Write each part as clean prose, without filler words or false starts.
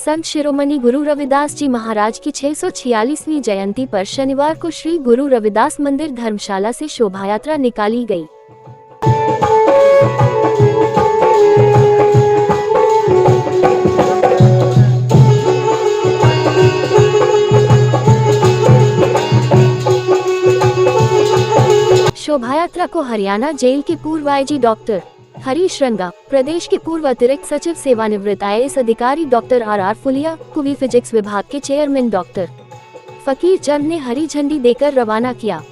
संत शिरोमणि गुरु रविदास जी महाराज की 646वीं जयंती पर शनिवार को श्री गुरु रविदास मंदिर धर्मशाला से शोभायात्रा निकाली गई। शोभायात्रा को हरियाणा जेल के पूर्व आईजी डॉक्टर हरीश रंगा, प्रदेश के पूर्व अतिरिक्त सचिव सेवानिवृत्त IAS अधिकारी डॉक्टर RR फुलिया, कुवी फिजिक्स विभाग के चेयरमैन डॉक्टर फकीर चंद ने हरी झंडी देकर रवाना किया।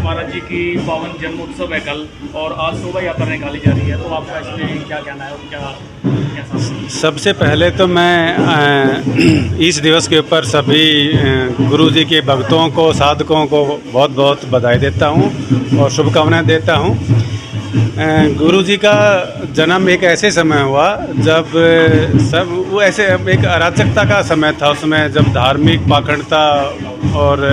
महाराज जी की पावन जन्मोत्सव है कल और आज शोभा यात्रा निकाली जा रही है, तो आपका इसमें क्या कहना है और क्या? सबसे पहले तो मैं इस दिवस के ऊपर सभी गुरु जी के भक्तों को, साधकों को बहुत बहुत बधाई देता हूँ और शुभकामनाएं देता हूँ। गुरु जी का जन्म एक ऐसे समय हुआ जब सब वो ऐसे एक अराजकता का समय था, उस समय जब धार्मिक पाखंडता और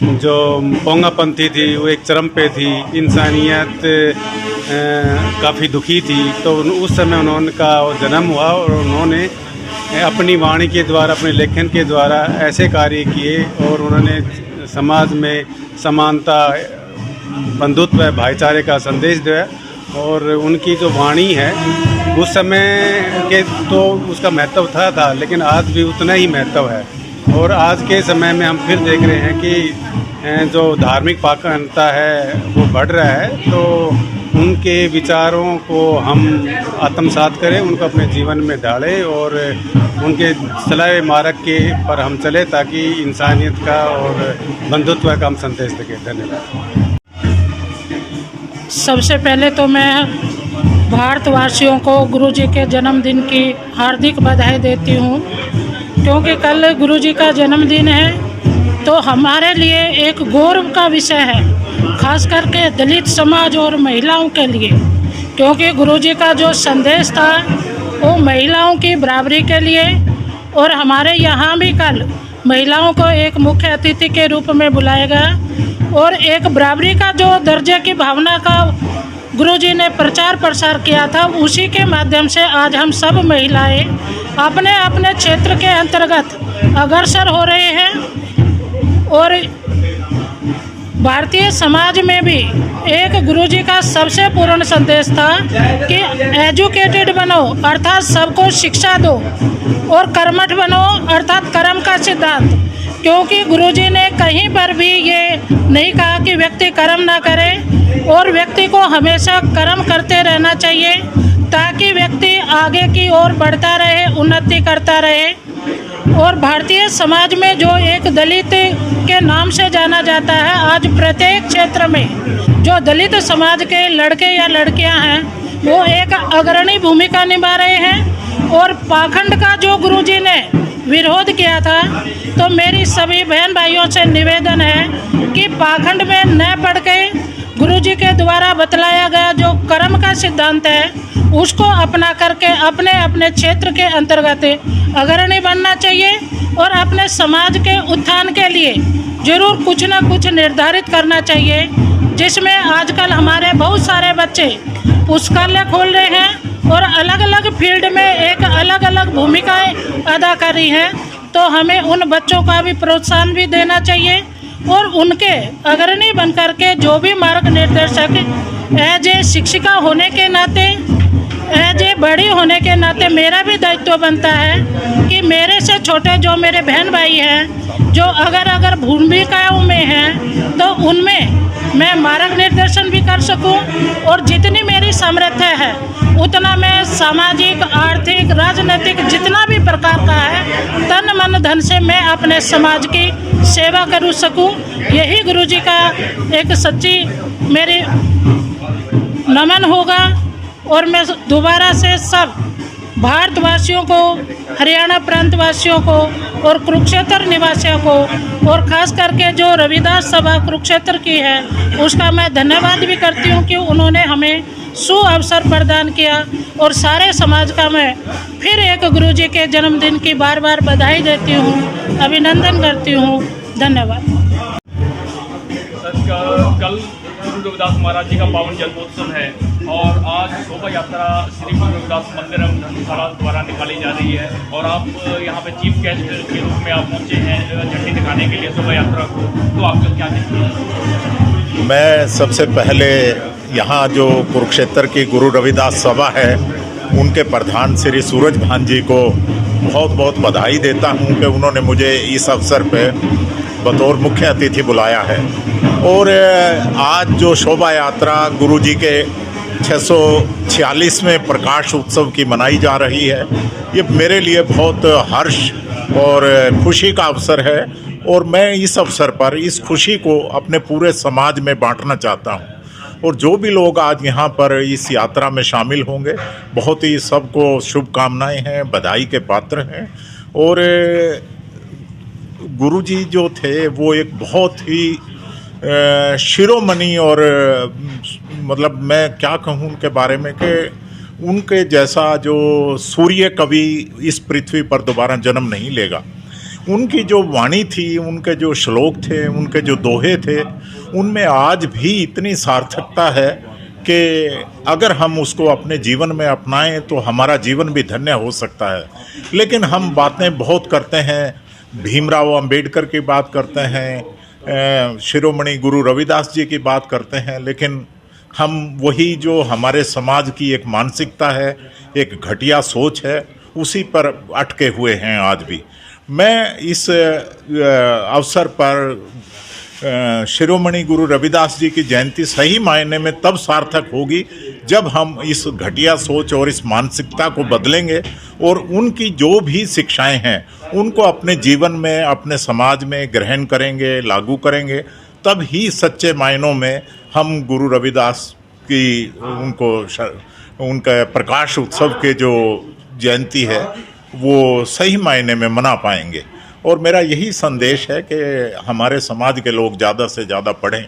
जो पोंगापंथी थी वो एक चरम पे थी, इंसानियत काफ़ी दुखी थी। तो उस समय उनका जन्म हुआ और उन्होंने अपनी वाणी के द्वारा, अपने लेखन के द्वारा ऐसे कार्य किए और उन्होंने समाज में समानता, बंधुत्व, भाईचारे का संदेश दिया। और उनकी जो वाणी है उस समय के तो उसका महत्व था, लेकिन आज भी उतना ही महत्व है। और आज के समय में हम फिर देख रहे हैं कि जो धार्मिक पाखंडता है वो बढ़ रहा है, तो उनके विचारों को हम आत्मसात करें, उनको अपने जीवन में ढालें और उनके चलाए मार्ग के पर हम चले ताकि इंसानियत का और बंधुत्व का हम संदेश दें। धन्यवाद। सबसे पहले तो मैं भारतवासियों को गुरु जी के जन्मदिन की हार्दिक बधाई देती हूँ, क्योंकि कल गुरु जी का जन्मदिन है तो हमारे लिए एक गौरव का विषय है, खास करके दलित समाज और महिलाओं के लिए, क्योंकि गुरु जी का जो संदेश था वो महिलाओं की बराबरी के लिए। और हमारे यहाँ भी कल महिलाओं को एक मुख्य अतिथि के रूप में बुलाया गया और एक बराबरी का जो दर्जे की भावना का गुरुजी ने प्रचार प्रसार किया था, उसी के माध्यम से आज हम सब महिलाएं अपने अपने क्षेत्र के अंतर्गत अग्रसर हो रहे हैं। और भारतीय समाज में भी एक गुरुजी का सबसे पूर्ण संदेश था कि एजुकेटेड बनो, अर्थात सबको शिक्षा दो, और कर्मठ बनो, अर्थात कर्म का सिद्धांत। क्योंकि गुरुजी ने कहीं पर भी ये नहीं कहा कि व्यक्ति कर्म ना करे, और व्यक्ति को हमेशा कर्म करते रहना चाहिए ताकि व्यक्ति आगे की ओर बढ़ता रहे, उन्नति करता रहे। और भारतीय समाज में जो एक दलित के नाम से जाना जाता है, आज प्रत्येक क्षेत्र में जो दलित समाज के लड़के या लड़कियां हैं वो एक अग्रणी भूमिका निभा रहे हैं। और पाखंड का जो गुरुजी ने विरोध किया था, तो मेरी सभी बहन भाइयों से निवेदन है कि पाखंड में न पड़ के गुरुजी के द्वारा बतलाया गया जो कर्म का सिद्धांत है उसको अपना करके अपने अपने क्षेत्र के अंतर्गत अग्रणी बनना चाहिए और अपने समाज के उत्थान के लिए जरूर कुछ न कुछ निर्धारित करना चाहिए, जिसमें आजकल हमारे बहुत सारे बच्चे पुस्तकालय खोल रहे हैं और अलग अलग फील्ड में एक अलग अलग भूमिकाएं अदा कर रही हैं। तो हमें उन बच्चों का भी प्रोत्साहन भी देना चाहिए और उनके अग्रणी बन करके जो भी मार्ग निर्देशक एज ए शिक्षिका होने के नाते, एज ए बड़ी होने के नाते मेरा भी दायित्व बनता है कि मेरे से छोटे जो मेरे बहन भाई हैं जो अगर भूमिकाओं में हैं तो उनमें मैं मार्ग निर्देशन भी कर सकूं और जितनी मेरी सामर्थ्य है उतना मैं सामाजिक, आर्थिक, राजनीतिक जितना भी प्रकार का है तन मन धन से मैं अपने समाज की सेवा कर सकूं। यही गुरुजी का एक सच्ची मेरी नमन होगा। और मैं दोबारा से सब भारतवासियों को, हरियाणा प्रांत वासियों को और कुरुक्षेत्र निवासियों को, और ख़ास करके जो रविदास सभा कुरुक्षेत्र की है उसका मैं धन्यवाद भी करती हूँ कि उन्होंने हमें सुअवसर प्रदान किया। और सारे समाज का मैं फिर एक गुरुजी के जन्मदिन की बार बार बधाई देती हूँ, अभिनंदन करती हूँ। धन्यवाद। कल गुरु रविदास महाराज जी का पावन जन्मोत्सव है और आज शोभा यात्रा श्री गुरु रविदास मंदिर एवं धर्मशाला द्वारा निकाली जा रही है और आप यहाँ पे चीफ गेस्ट के रूप में आप पहुँचे हैं झंडी दिखाने के लिए शोभा यात्रा को, तो आपका क्या कहना है? मैं सबसे पहले यहाँ जो कुरुक्षेत्र की गुरु रविदास सभा है उनके प्रधान श्री सूरज भान जी को बहुत बहुत बधाई देता हूँ कि उन्होंने मुझे इस अवसर पे बतौर मुख्य अतिथि बुलाया है। और आज जो शोभा यात्रा गुरु जी के 646वें प्रकाश उत्सव की मनाई जा रही है, ये मेरे लिए बहुत हर्ष और खुशी का अवसर है और मैं इस अवसर पर इस खुशी को अपने पूरे समाज में बांटना चाहता हूँ। और जो भी लोग आज यहाँ पर इस यात्रा में शामिल होंगे, बहुत ही सबको शुभकामनाएं हैं, बधाई के पात्र हैं। और गुरुजी जो थे वो एक बहुत ही शिरोमणि और मतलब मैं क्या कहूँ उनके बारे में कि उनके जैसा जो सूर्य कवि इस पृथ्वी पर दोबारा जन्म नहीं लेगा। उनकी जो वाणी थी, उनके जो श्लोक थे, उनके जो दोहे थे, उनमें आज भी इतनी सार्थकता है कि अगर हम उसको अपने जीवन में अपनाएं तो हमारा जीवन भी धन्य हो सकता है। लेकिन हम बातें बहुत करते हैं, भीमराव अंबेडकर की बात करते हैं, शिरोमणि गुरु रविदास जी की बात करते हैं, लेकिन हम वही जो हमारे समाज की एक मानसिकता है, एक घटिया सोच है, उसी पर अटके हुए हैं आज भी। मैं इस अवसर पर शिरोमणि गुरु रविदास जी की जयंती सही मायने में तब सार्थक होगी जब हम इस घटिया सोच और इस मानसिकता को बदलेंगे और उनकी जो भी शिक्षाएं हैं उनको अपने जीवन में, अपने समाज में ग्रहण करेंगे, लागू करेंगे, तब ही सच्चे मायनों में हम गुरु रविदास की उनका प्रकाश उत्सव के जो जयंती है वो सही मायने में मना पाएंगे। और मेरा यही संदेश है कि हमारे समाज के लोग ज़्यादा से ज़्यादा पढ़ें,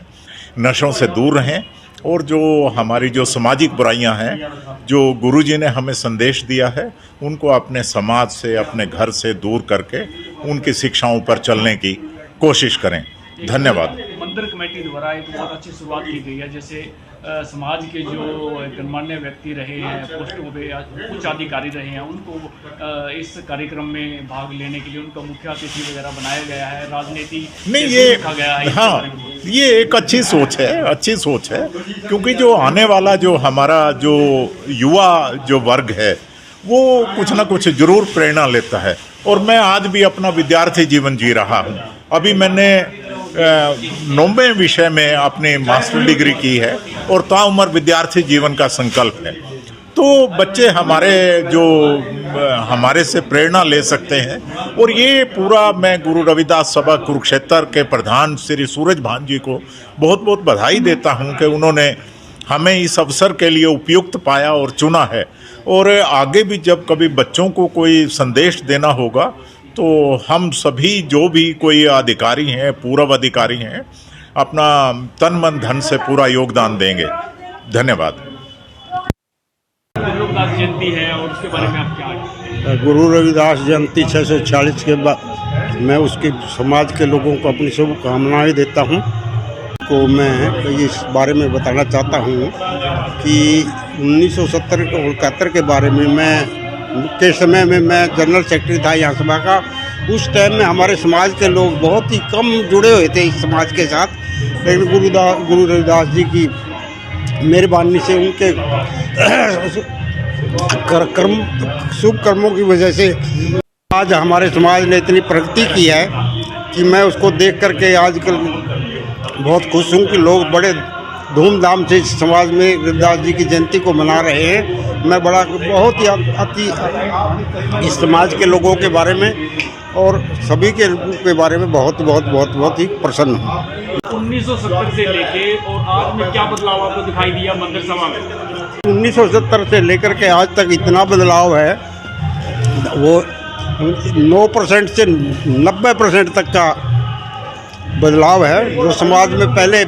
नशों से दूर रहें और जो हमारी जो सामाजिक बुराइयां हैं, जो गुरुजी ने हमें संदेश दिया है, उनको अपने समाज से, अपने घर से दूर करके उनकी शिक्षाओं पर चलने की कोशिश करें। धन्यवाद। मंदिर कमेटी द्वारा एक बहुत अच्छी शुरुआत की गई है, जैसे समाज के जो गणमान्य व्यक्ति रहे हैं, पोस्टों पे उच्च अधिकारी रहे हैं, उनको इस कार्यक्रम में भाग लेने के लिए उनका मुख्य अतिथि वगैरह बनाया गया है। राजनीति नहीं, ये रखा गया है। हाँ, ये एक अच्छी सोच है, अच्छी सोच है, क्योंकि जो आने वाला जो हमारा जो युवा जो वर्ग है वो कुछ ना कुछ जरूर प्रेरणा लेता है। और मैं आज भी अपना विद्यार्थी जीवन जी रहा हूँ। अभी मैंने 9वें विषय में अपनी मास्टर डिग्री की है और ताउम्र विद्यार्थी जीवन का संकल्प है। तो बच्चे हमारे से प्रेरणा ले सकते हैं। और ये पूरा मैं गुरु रविदास सभा कुरुक्षेत्र के प्रधान श्री सूरज भान जी को बहुत बहुत बधाई देता हूँ कि उन्होंने हमें इस अवसर के लिए उपयुक्त पाया और चुना है। और आगे भी जब कभी बच्चों को कोई संदेश देना होगा तो हम सभी जो भी कोई अधिकारी हैं, पूर्व अधिकारी हैं, अपना तन मन धन से पूरा योगदान देंगे। धन्यवाद। गुरु रविदास जयंती है और उसके बारे में आप क्या? गुरु रविदास जयंती 646 के बाद मैं उसके समाज के लोगों को अपनी शुभकामनाएं देता हूं। को मैं इस बारे में बताना चाहता हूं कि 1970 और 71 के बारे में के समय में मैं जनरल सेक्रेटरी था यहाँ सभा का। उस टाइम में हमारे समाज के लोग बहुत ही कम जुड़े हुए थे इस समाज के साथ, लेकिन गुरु रविदास जी की मेहरबानी से, उनके शुभ कर्मों की वजह से आज हमारे समाज ने इतनी प्रगति की है कि मैं उसको देख करके आजकल बहुत खुश हूँ कि लोग बड़े धूमधाम से इस समाज में रविदास जी की जयंती को मना रहे हैं। मैं बहुत ही अति इस समाज के लोगों के बारे में और सभी के बारे में बहुत ही प्रसन्न हूँ। 1970 से लेके और आज में क्या बदलाव आपको दिखाई दिया मंदिर सभा में? 1970 से लेकर के आज तक इतना बदलाव है, वो 9% से 90% तक का बदलाव है। जो समाज में पहले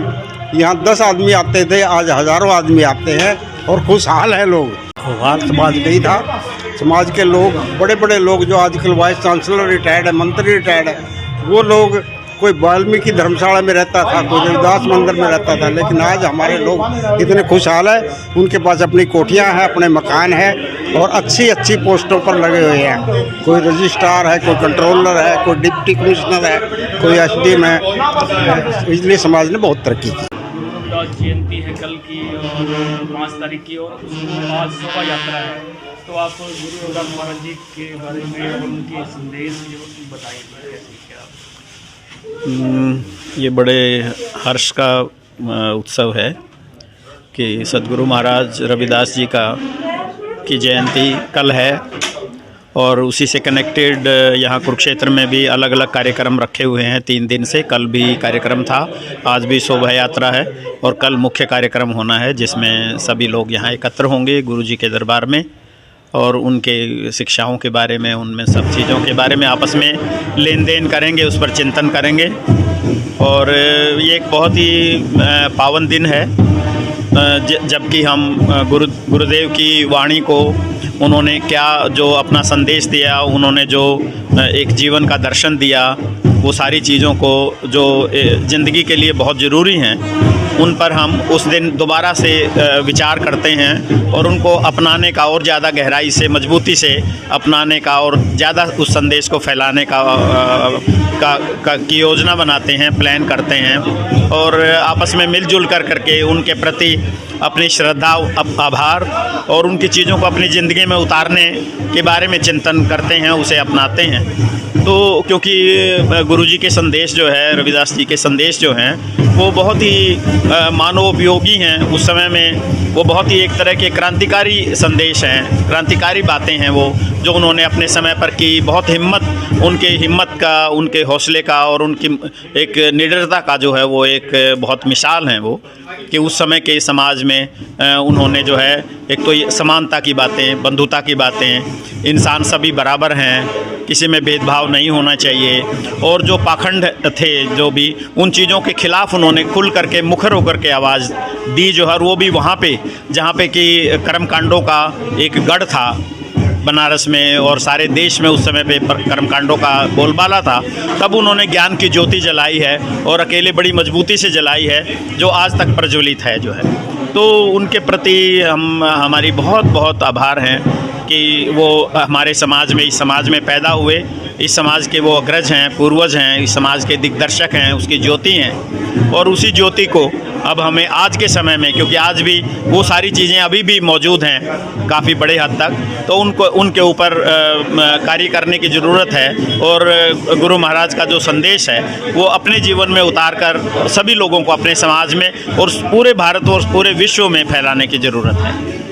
यहाँ 10 आदमी आते थे, आज हज़ारों आदमी आते हैं और खुशहाल है लोग। खुशहाल समाज नहीं था। समाज के लोग, बड़े बड़े लोग जो आजकल वाइस चांसलर रिटायर्ड है, मंत्री रिटायर्ड है, वो लोग कोई वाल्मीकि धर्मशाला में रहता था, कोई रविदास मंदिर में रहता था, लेकिन आज हमारे लोग इतने खुशहाल है। उनके पास अपनी कोठियाँ हैं, अपने मकान हैं और अच्छी पोस्टों पर लगे हुए हैं। कोई रजिस्ट्रार है, कोई कंट्रोलर है, कोई डिप्टी कमिश्नर है, कोई एसडीएम है। इसलिए समाज ने बहुत तरक्की की। रविदास जयंती है कल की और 5 तारीख की, और आज शोभा यात्रा है, तो आप गुरु रविदास महाराज जी के बारे में और उनके संदेश बताइए। ये बड़े हर्ष का उत्सव है कि सद्गुरु महाराज रविदास जी की जयंती कल है और उसी से कनेक्टेड यहाँ कुरुक्षेत्र में भी अलग अलग कार्यक्रम रखे हुए हैं 3 दिन से। कल भी कार्यक्रम था, आज भी शोभा यात्रा है और कल मुख्य कार्यक्रम होना है जिसमें सभी लोग यहाँ एकत्र होंगे गुरु जी के दरबार में और उनके शिक्षाओं के बारे में, उनमें सब चीज़ों के बारे में आपस में लेन देन करेंगे, उस पर चिंतन करेंगे। और ये एक बहुत ही पावन दिन है जबकि हम गुरुदेव की वाणी को, उन्होंने क्या जो अपना संदेश दिया, उन्होंने जो एक जीवन का दर्शन दिया, वो सारी चीज़ों को जो ज़िंदगी के लिए बहुत ज़रूरी हैं, उन पर हम उस दिन दोबारा से विचार करते हैं और उनको अपनाने का और ज़्यादा गहराई से, मजबूती से अपनाने का और ज़्यादा उस संदेश को फैलाने की योजना बनाते हैं, प्लान करते हैं और आपस में मिलजुल करके उनके प्रति अपनी श्रद्धा, आभार और उनकी चीज़ों को अपनी ज़िंदगी में उतारने के बारे में चिंतन करते हैं, उसे अपनाते हैं। तो क्योंकि गुरुजी के संदेश जो है, रविदास जी के संदेश जो हैं, वो बहुत ही मानवोपयोगी हैं। उस समय में वो बहुत ही एक तरह के क्रांतिकारी संदेश हैं, क्रांतिकारी बातें हैं वो जो उन्होंने अपने समय पर की। बहुत उनके हिम्मत का, उनके हौसले का और उनकी एक निडरता का जो है वो एक बहुत मिसाल हैं वो, कि उस समय के समाज में उन्होंने जो है एक तो समानता की बातें, बंधुता की बातें, इंसान सभी बराबर हैं, किसी में भेदभाव नहीं होना चाहिए और जो पाखंड थे जो भी, उन चीज़ों के खिलाफ उन्होंने खुल करके मुखर होकर के आवाज़ दी जो है। वो भी वहाँ पे जहाँ पे कि कर्मकांडों का एक गढ़ था बनारस में और सारे देश में उस समय पे कर्मकांडों का बोलबाला था, तब उन्होंने ज्ञान की ज्योति जलाई है और अकेले बड़ी मजबूती से जलाई है जो आज तक प्रज्वलित है जो है। तो उनके प्रति हमारी बहुत आभार हैं कि वो हमारे समाज में, इस समाज में पैदा हुए, इस समाज के वो अग्रज हैं, पूर्वज हैं, इस समाज के दिग्दर्शक हैं, उसकी ज्योति हैं और उसी ज्योति को अब हमें आज के समय में, क्योंकि आज भी वो सारी चीज़ें अभी भी मौजूद हैं काफ़ी बड़े हद तक, तो उनके ऊपर कार्य करने की ज़रूरत है और गुरु महाराज का जो संदेश है वो अपने जीवन में उतार कर सभी लोगों को अपने समाज में और पूरे भारत और पूरे विश्व में फैलाने की ज़रूरत है।